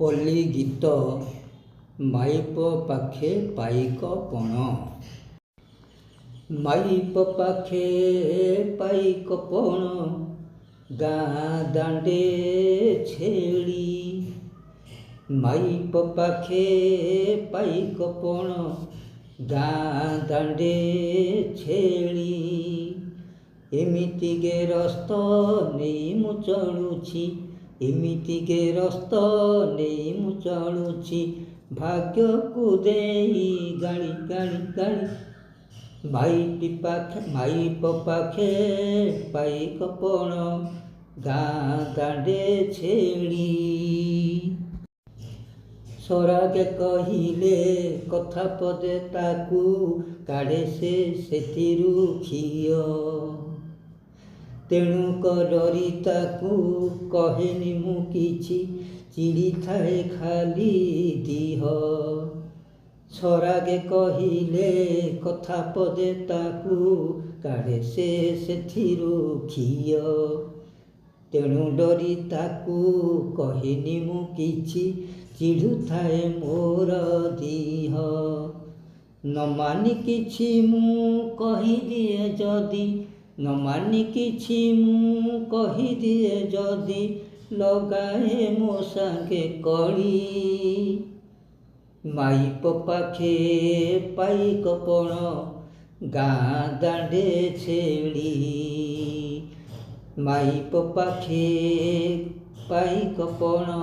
ପଲ୍ଲୀ ଗୀତ ମାଇପ ପାଖେ ପାଇକ ପଣ। ମାଇପ ପାଖେ ପାଇକ ପଣ ଗାଁ ଦାଣ୍ଡେ ଛେଳି। ମାଇପ ପାଖେ ପାଇକ ପଣ ଗାଁ ଦାଣ୍ଡେ ଛେଳି। ଏମିତି ଗେରସ୍ତ ନେଇ ମୁଁ ଚଳୁଛି, ଏମିତି ଗେରସ୍ତ ନେଇ ମୁଁ ଚଳୁଛି, ଭାଗ୍ୟକୁ ଦେଇ ଗାଳି ଗାଳି ଗାଳି। ମାଇପ ପାଖେ ପାଇକ ପଣ ଗାଁ ଦାଣ୍ଡେ ଛେଳି। ସରାଗେ କହିଲେ କଥା ପଦେ ତାକୁ କାଢ଼େ ସେ ସେଥିରୁ ଖିଅ। ତେଣୁ ଡରି ତାକୁ କହେନି ମୁଁ କିଛି, ଚିଡ଼ିଥାଏ ଖାଲି ଦିହ। ସରାଗେ କହିଲେ କଥା ପଦେ ତାକୁ କାଢ଼େ ସେ ସେଥିରୁ ଖିଅ। ତେଣୁ ଡରି ତାକୁ କହେନି ମୁଁ କିଛି, ଚିଡ଼ୁଥାଏ ମୋର ଦିହ। ନ ମାନି କିଛି ମୁଁ କହିଦିଏ ଯଦି, ନ ମାନି କିଛି ମୁଁ କହିଦିଏ ଯଦି, ଲଗାଏ ମୋ ସାଙ୍ଗେ କଳି। ମାଇପ ପାଖେ ପାଇକ ପଣ ଗାଁ ଦାଣ୍ଡେ ଛେଳି। ମାଇପ ପାଖେ ପାଇକ ପଣ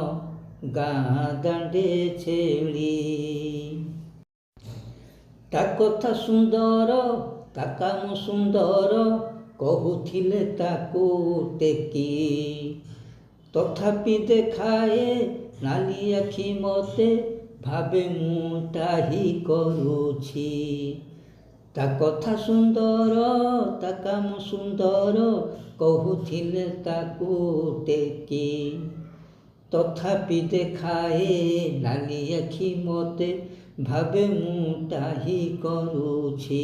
ଗାଁ ଦାଣ୍ଡେ ଛେଳି। ତା କଥା ସୁନ୍ଦର ତା କାମ ସୁନ୍ଦର, କହୁଥିଲେ ତାକୁ ଟେକି। ତଥାପି ଦେଖାଏ ନାଲି ଆଖି ମତେ, ଭାବେ ମୁଁ ଟାହି କରୁଛି। ତା କଥା ସୁନ୍ଦର ତା କାମ ସୁନ୍ଦର, କହୁଥିଲେ ତାକୁ ଟେକି। ତଥାପି ଦେଖାଏ ନାଲି ଆଖି ମତେ, ଭାବେ ମୁଁ ଟାହି କରୁଛି।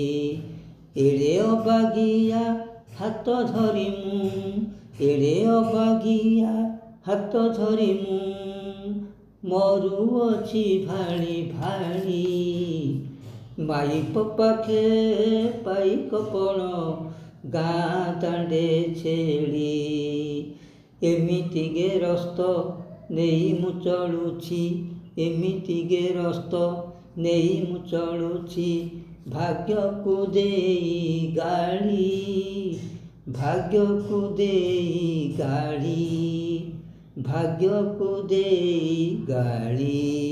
ଏଡ଼େ ଅବାଗିଆ ହାତ ଧରି ମୁଁ, ଏଡ଼େ ଅବାଗିଆ ହାତ ଧରି ମୁଁ, ମରୁଅଛି ଭାଳି ଭାଳି। ମାଇପ ପାଖେ ପାଇକ ପଣ ଗାଁ ଦାଣ୍ଡେ ଛେଳି। ଏମିତି ଗେରସ୍ତ ନେଇ ମୁଁ ଚଳୁଛି, ଏମିତି ଗେରସ୍ତ ନେଇ ମୁଁ ଚଳୁଛି, ଭାଗ୍ୟକୁ ଦେଇ ଗାଳି, ଭାଗ୍ୟକୁ ଦେଇ ଗାଳି, ଭାଗ୍ୟକୁ ଦେଇ ଗାଳି।